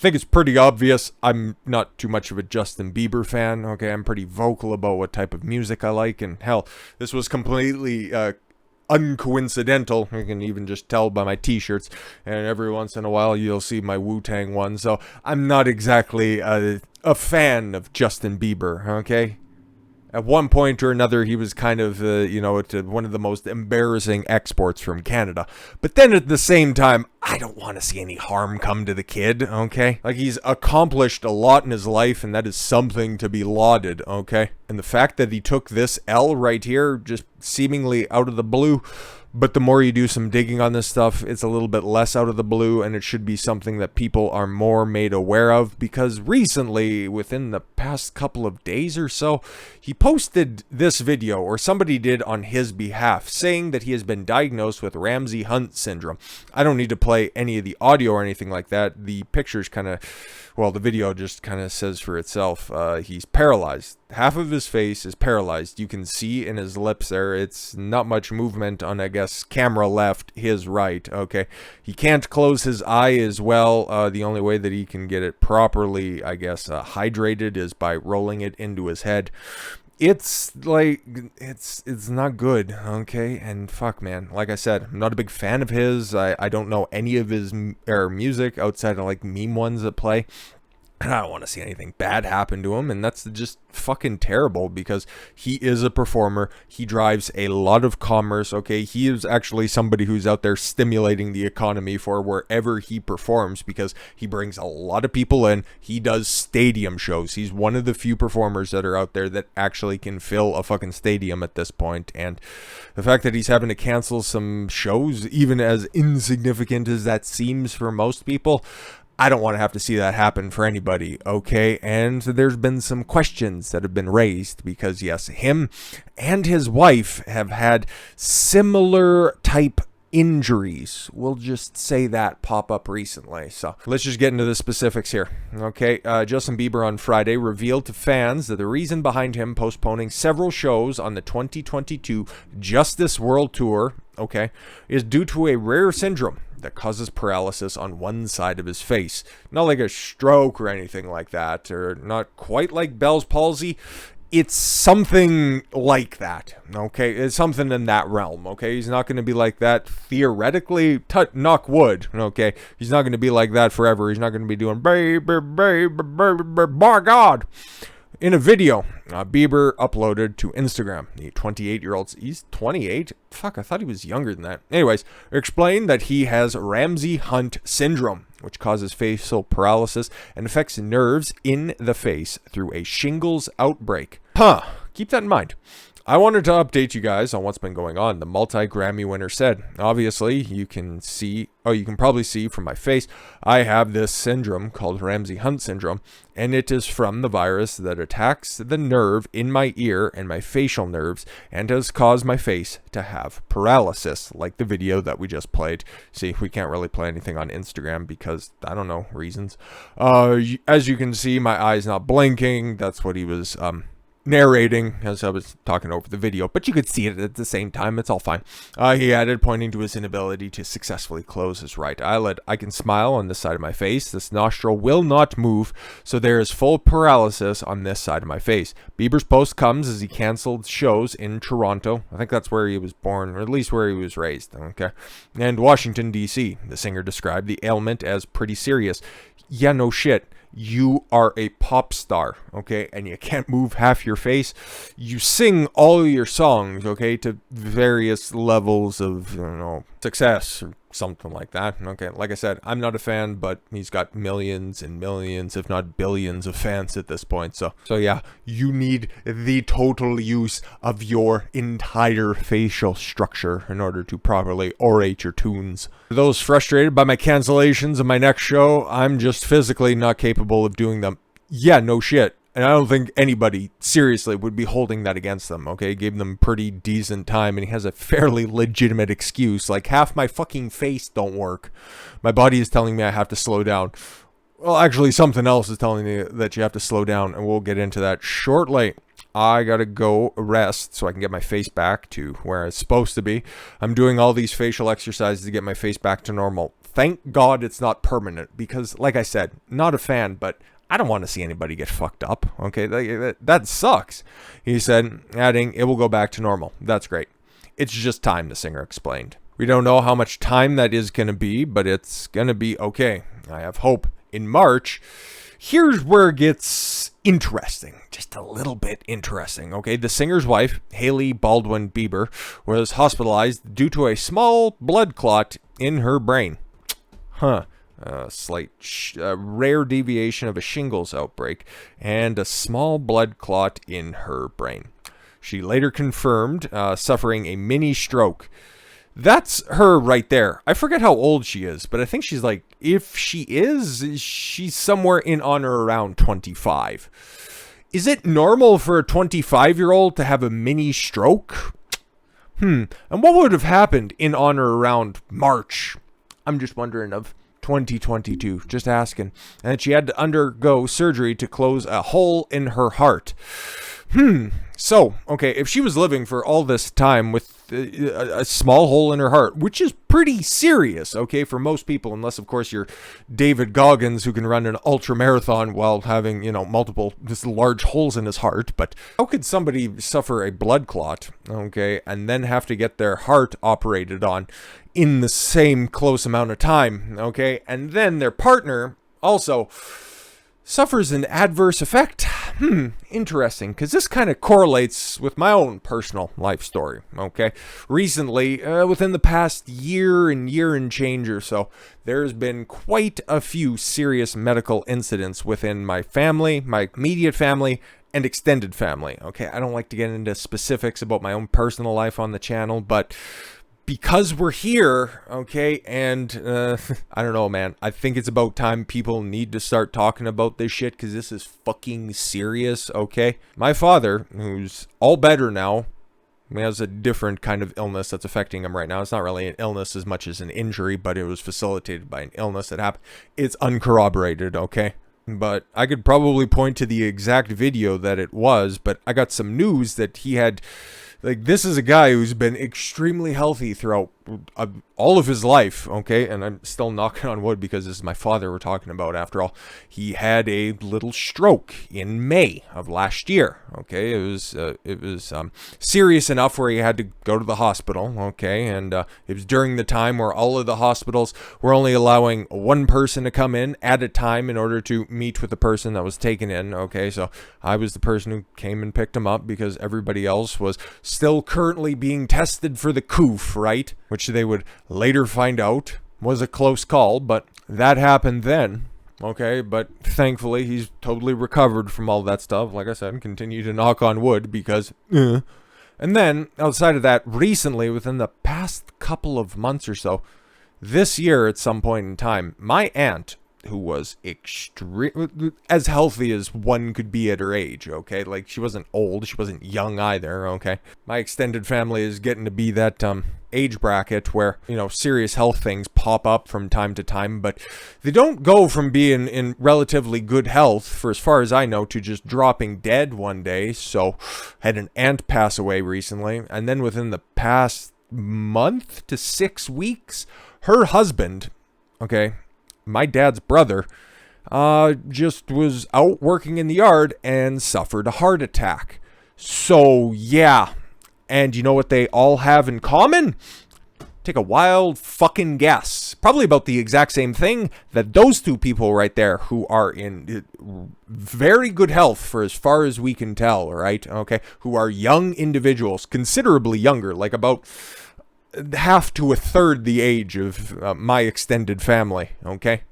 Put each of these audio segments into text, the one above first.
think it's pretty obvious I'm not too much of a Justin Bieber fan, okay? I'm pretty vocal about what type of music I like, and hell, this was completely uncoincidental. You can even just tell by my t-shirts, and every once in a while you'll see my Wu-Tang one, so I'm not exactly a fan of Justin Bieber, okay? At one point or another, he was kind of, one of the most embarrassing exports from Canada. But then at the same time, I don't want to see any harm come to the kid, okay? Like, he's accomplished a lot in his life, and that is something to be lauded, okay? And the fact that he took this L right here, just seemingly out of the blue, but the more you do some digging on this stuff, it's a little bit less out of the blue, and it should be something that people are more made aware of, because recently, within the past couple of days or so, he posted this video, or somebody did on his behalf, saying that he has been diagnosed with Ramsay Hunt syndrome. I don't need to play any of the audio or anything like that. The pictures kind of, well, the video just kind of says for itself. He's paralyzed. Half of his face is paralyzed. You can see in his lips there, it's not much movement on, I guess, camera left, his right, okay? He can't close his eye as well. The only way that he can get it properly, I guess, hydrated is by rolling it into his head. It's like, it's not good, okay? And fuck, man, like I said, I'm not a big fan of his. I don't know any of his music outside of like meme ones that play. And I don't want to see anything bad happen to him, and that's just fucking terrible, because he is a performer. He drives a lot of commerce, okay? He is actually somebody who's out there stimulating the economy for wherever he performs, because he brings a lot of people in. He does stadium shows. He's one of the few performers that are out there that actually can fill a fucking stadium at this point, and the fact that he's having to cancel some shows, even as insignificant as that seems for most people, I don't want to have to see that happen for anybody, okay? And there's been some questions that have been raised because, yes, him and his wife have had similar type injuries. We'll just say that pop up recently. So let's just get into the specifics here. Okay, Justin Bieber on Friday revealed to fans that the reason behind him postponing several shows on the 2022 Justice World Tour, okay, is due to a rare syndrome that causes paralysis on one side of his face. Not like a stroke or anything like that, or not quite like Bell's palsy. It's something like that, okay? It's something in that realm, okay? He's not going to be like that theoretically, knock wood, okay? He's not going to be like that forever. He's not going to be doing, baby, baby, baby, by God. In a video, Bieber uploaded to Instagram, the 28-year-old, he's 28? Fuck, I thought he was younger than that. Anyways, explained that he has Ramsay Hunt syndrome, which causes facial paralysis and affects nerves in the face through a shingles outbreak. Keep that in mind. I wanted to update you guys on what's been going on. The multi-Grammy winner said, obviously, you can probably see from my face, I have this syndrome called Ramsay Hunt syndrome, and it is from the virus that attacks the nerve in my ear and my facial nerves and has caused my face to have paralysis, like the video that we just played. See, we can't really play anything on Instagram because, I don't know, reasons. As you can see, my eye's not blinking. That's what he was, narrating as I was talking over the video, but you could see it at the same time. It's all fine. He added, pointing to his inability to successfully close his right eyelid. I can smile on this side of my face. This nostril will not move, so there is full paralysis on this side of my face. Bieber's post comes as he canceled shows in Toronto. I think that's where he was born, or at least where he was raised, okay? And Washington, D.C. The singer described the ailment as pretty serious. Yeah, no shit. You are a pop star, okay, and you can't move half your face. You sing all your songs, okay, to various levels of, success or something like that, okay. Like I said, I'm not a fan, but he's got millions and millions, if not billions, of fans at this point. So yeah, you need the total use of your entire facial structure in order to properly orate your tunes. For those frustrated by my cancellations of my next show, I'm just physically not capable of doing them. Yeah, no shit. And I don't think anybody, seriously, would be holding that against them, okay? Gave them pretty decent time, and he has a fairly legitimate excuse. Like, half my fucking face don't work. My body is telling me I have to slow down. Well, actually, something else is telling me that you have to slow down, and we'll get into that shortly. I gotta go rest so I can get my face back to where it's supposed to be. I'm doing all these facial exercises to get my face back to normal. thank God it's not permanent, because like I said, not a fan, but I don't want to see anybody get fucked up. Okay, that sucks. He said, adding, it will go back to normal. That's great. It's just time, the singer explained. We don't know how much time that is going to be, but it's going to be okay. I have hope. In March, here's where it gets interesting. Just a little bit interesting, okay? The singer's wife, Hailey Bieber, was hospitalized due to a small blood clot in her brain. A slight rare deviation of a shingles outbreak and a small blood clot in her brain. She later confirmed suffering a mini stroke. That's her right there. I forget how old she is, but I think she's like, if she is, she's somewhere in on or around 25. Is it normal for a 25-year-old to have a mini stroke? And what would have happened in on or around March? I'm just wondering of 2022, just asking. And she had to undergo surgery to close a hole in her heart. So, okay, if she was living for all this time with a small hole in her heart, which is pretty serious, okay, for most people, unless, of course, you're David Goggins, who can run an ultra marathon while having, multiple, just large holes in his heart. But how could somebody suffer a blood clot, okay, and then have to get their heart operated on in the same close amount of time, okay, and then their partner also suffers an adverse effect? Interesting, because this kind of correlates with my own personal life story, okay? Recently, within the past year and change or so, there's been quite a few serious medical incidents within my family, my immediate family, and extended family, okay? I don't like to get into specifics about my own personal life on the channel, but because we're here, okay, and I don't know, man. I think it's about time people need to start talking about this shit, because this is fucking serious, okay? My father, who's all better now, he has a different kind of illness that's affecting him right now. It's not really an illness as much as an injury, but it was facilitated by an illness that happened. It's uncorroborated, okay? But I could probably point to the exact video that it was, but I got some news that he had... Like, this is a guy who's been extremely healthy throughout all of his life, okay? And I'm still knocking on wood because this is my father we're talking about, after all. He had a little stroke in May of last year, okay? It was serious enough where he had to go to the hospital, okay? And it was during the time where all of the hospitals were only allowing one person to come in at a time in order to meet with the person that was taken in, okay? So I was the person who came and picked him up because everybody else was still currently being tested for the coof, right? Which they would later find out was a close call, but that happened then, okay? But thankfully, he's totally recovered from all that stuff. Like I said, continue to knock on wood because... And then, outside of that, recently, within the past couple of months or so, this year at some point in time, my aunt, who was as healthy as one could be at her age, okay? Like, she wasn't old, she wasn't young either, okay? My extended family is getting to be that age bracket where, serious health things pop up from time to time, but they don't go from being in relatively good health, for as far as I know, to just dropping dead one day. So, had an aunt pass away recently, and then within the past month to 6 weeks, her husband, okay, my dad's brother, just was out working in the yard and suffered a heart attack. So, yeah. And you know what they all have in common? Take a wild fucking guess. Probably about the exact same thing that those two people right there, who are in very good health for as far as we can tell, right? Okay. Who are young individuals, considerably younger, like about half to a third the age of my extended family, okay?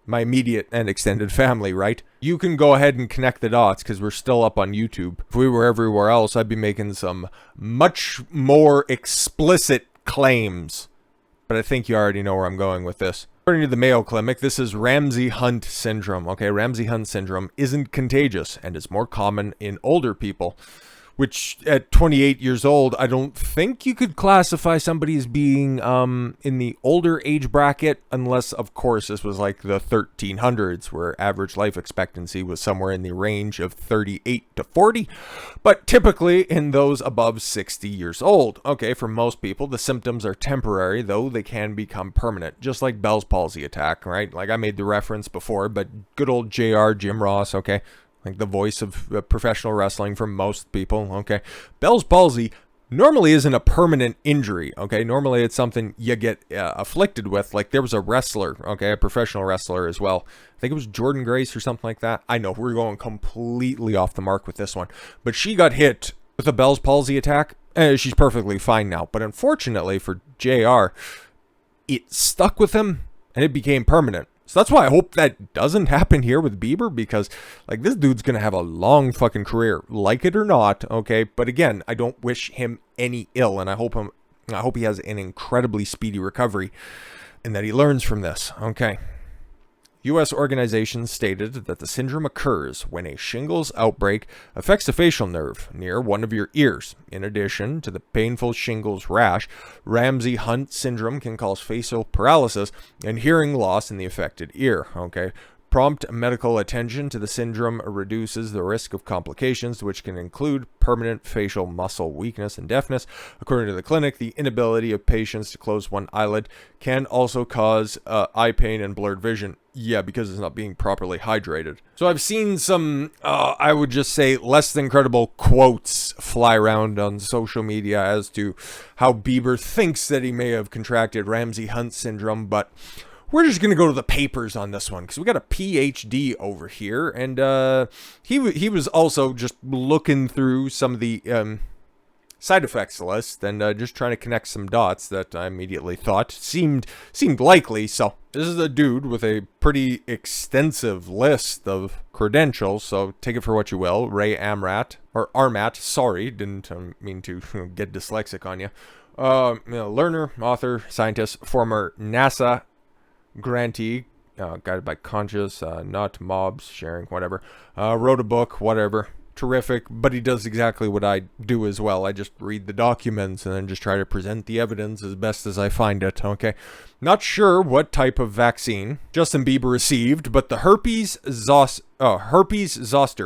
My immediate and extended family, right? You can go ahead and connect the dots because we're still up on YouTube. If we were everywhere else, I'd be making some much more explicit claims. But I think you already know where I'm going with this. According to the Mayo Clinic, this is Ramsay Hunt syndrome, okay? Ramsay Hunt syndrome isn't contagious and is more common in older people, which at 28 years old, I don't think you could classify somebody as being in the older age bracket, unless, of course, this was like the 1300s, where average life expectancy was somewhere in the range of 38 to 40, but typically in those above 60 years old. Okay, for most people, the symptoms are temporary, though they can become permanent, just like Bell's palsy attack, right? Like I made the reference before, but good old JR, Jim Ross, okay? Like the voice of professional wrestling for most people, okay? Bell's palsy normally isn't a permanent injury, okay? Normally it's something you get afflicted with. Like there was a wrestler, okay? A professional wrestler as well. I think it was Jordan Grace or something like that. I know, we're going completely off the mark with this one. But she got hit with a Bell's palsy attack. She's perfectly fine now. But unfortunately for JR, it stuck with him and it became permanent. So that's why I hope that doesn't happen here with Bieber, because like this dude's going to have a long fucking career, like it or not, okay? But again, I don't wish him any ill, and I hope he has an incredibly speedy recovery and that he learns from this, okay? U.S. organizations stated that the syndrome occurs when a shingles outbreak affects the facial nerve near one of your ears. In addition to the painful shingles rash, Ramsay Hunt syndrome can cause facial paralysis and hearing loss in the affected ear. Okay. Prompt medical attention to the syndrome reduces the risk of complications, which can include permanent facial muscle weakness and deafness. According to the clinic, the inability of patients to close one eyelid can also cause eye pain and blurred vision. Yeah, because it's not being properly hydrated. So I've seen some, I would just say, less than credible quotes fly around on social media as to how Bieber thinks that he may have contracted Ramsay Hunt syndrome, but we're just going to go to the papers on this one because we got a PhD over here, and he was also just looking through some of the side effects list and just trying to connect some dots that I immediately thought seemed likely. So this is a dude with a pretty extensive list of credentials, so take it for what you will. Ray Amrat, or Armat, sorry, didn't mean to get dyslexic on you. Learner, author, scientist, former NASA grantee, guided by conscious, not mobs, sharing, whatever. Wrote a book, whatever. Terrific, but he does exactly what I do as well. I just read the documents and then just try to present the evidence as best as I find it, okay? Not sure what type of vaccine Justin Bieber received, but the Herpes Zoster,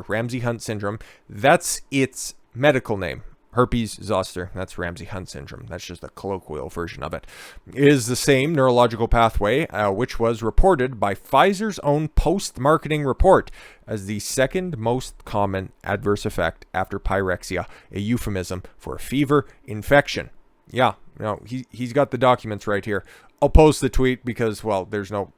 Ramsay Hunt syndrome, that's its medical name. Herpes Zoster, that's Ramsay Hunt syndrome. That's just a colloquial version of it. Is the same neurological pathway, which was reported by Pfizer's own post-marketing report as the second most common adverse effect after pyrexia, a euphemism for a fever infection. Yeah, he's got the documents right here. I'll post the tweet because, well, there's no,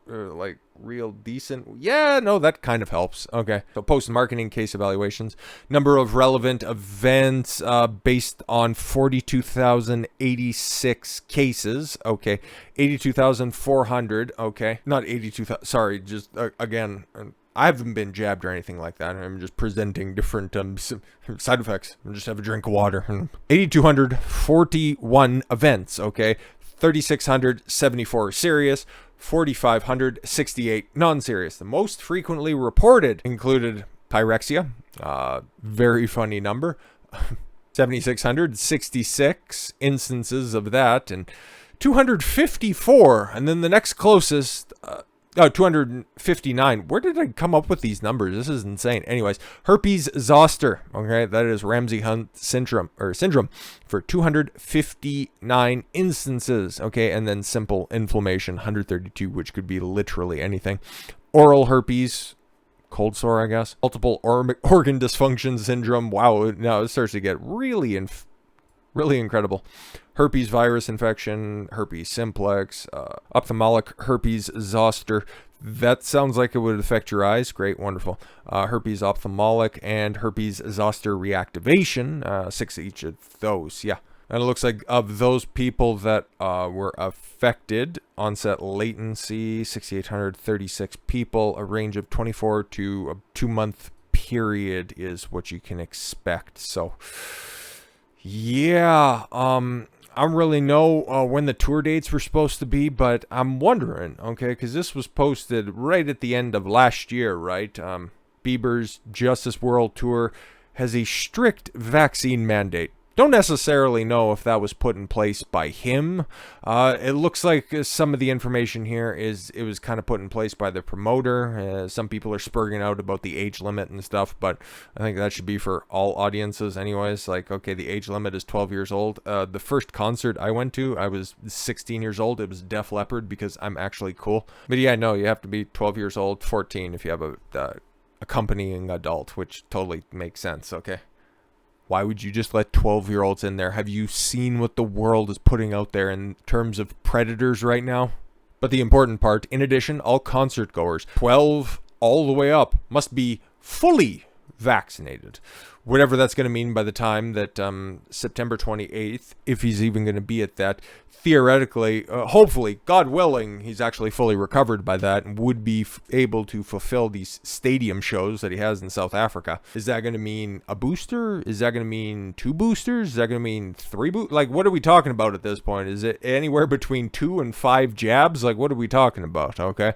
real decent. Yeah, no, that kind of helps. Okay. So post-marketing case evaluations. Number of relevant events based on 42,086 cases. Okay. 82,400. Okay. Not 82,000. Sorry. Just, again, I haven't been jabbed or anything like that. I'm just presenting different side effects. I just have a drink of water. 8,241 events. Okay. 3,674 serious, 4,568 non-serious. The most frequently reported included pyrexia, very funny number, 7,666 instances of that, and 254. And then the next closest, 259. Where did I come up with these numbers? This is insane. Anyways, Herpes Zoster. Okay, that is Ramsay Hunt syndrome for 259 instances. Okay, and then simple inflammation, 132, which could be literally anything. Oral herpes, cold sore, I guess. Multiple organ dysfunction syndrome. Wow, now it starts to get really incredible. Herpes virus infection, herpes simplex, ophthalmic herpes zoster. That sounds like it would affect your eyes. Great, wonderful. Herpes ophthalmic and herpes zoster reactivation, 6 each of those. Yeah. And it looks like of those people that were affected, onset latency, 6,836 people, a range of 24 to a 2-month period is what you can expect. So, yeah, I don't really know when the tour dates were supposed to be, but I'm wondering, okay, because this was posted right at the end of last year, right? Bieber's Justice World Tour has a strict vaccine mandate. Don't necessarily know if that was put in place by him. It looks like some of the information here is it was kind of put in place by the promoter. Some people are spurring out about the age limit and stuff, but I think that should be for all audiences anyways. Like, okay, the age limit is 12 years old. The first concert I went to, I was 16 years old. It was Def Leppard because I'm actually cool. But yeah, no, you have to be 12 years old, 14 if you have a accompanying adult, which totally makes sense, okay? Why would you just let 12-year-olds in there? Have you seen what the world is putting out there in terms of predators right now? But the important part, in addition, all concert goers, 12 all the way up, must be fully vaccinated. Whatever that's going to mean by the time that September 28th, if he's even going to be at that, theoretically, hopefully, God willing, he's actually fully recovered by that and would be able to fulfill these stadium shows that he has in South Africa. Is that going to mean a booster? Is that going to mean 2 boosters? Is that going to mean 3 boosters? Like, what are we talking about at this point? Is it anywhere between 2 and 5 jabs? Like, what are we talking about? Okay.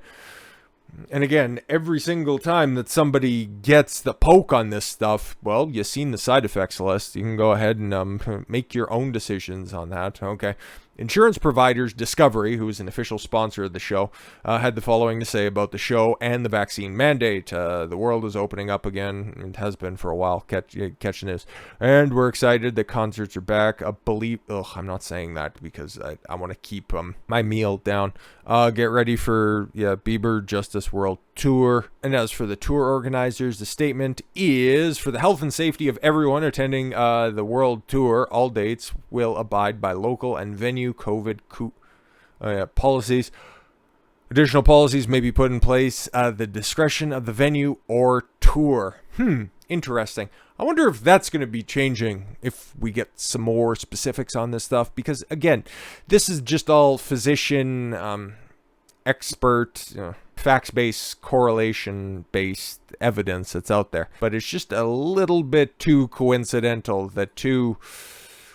And again, every single time that somebody gets the poke on this stuff, well, you've seen the side effects list. You can go ahead and make your own decisions on that. Okay. Insurance providers Discovery, who is an official sponsor of the show, had the following to say about the show and the vaccine mandate. The world is opening up again. It has been for a while. Catching this. And we're excited that concerts are back. I'm not saying that because I want to keep my meal down. Get ready for Bieber Justice World Tour. And as for the tour organizers, the statement is, for the health and safety of everyone attending the world tour, all dates will abide by local and venue COVID policies. Additional policies may be put in place at the discretion of the venue or tour. Interesting. I wonder if that's going to be changing if we get some more specifics on this stuff, because again, this is just all physician, expert, facts-based, correlation-based evidence that's out there. But it's just a little bit too coincidental that two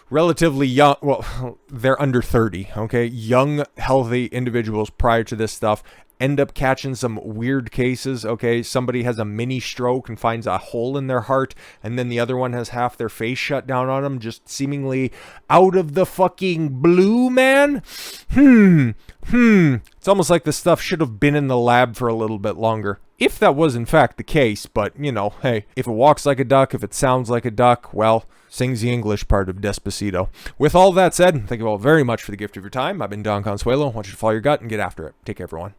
relatively young, well, they're under 30, okay? Young, healthy individuals prior to this stuff end up catching some weird cases, okay? Somebody has a mini stroke and finds a hole in their heart, and then the other one has half their face shut down on them, just seemingly out of the fucking blue, man. It's almost like this stuff should have been in the lab for a little bit longer. If that was in fact the case, but, hey, if it walks like a duck, if it sounds like a duck, well, sings the English part of Despacito. With all that said, thank you all very much for the gift of your time. I've been Don Consuelo. I want you to follow your gut and get after it. Take care, everyone.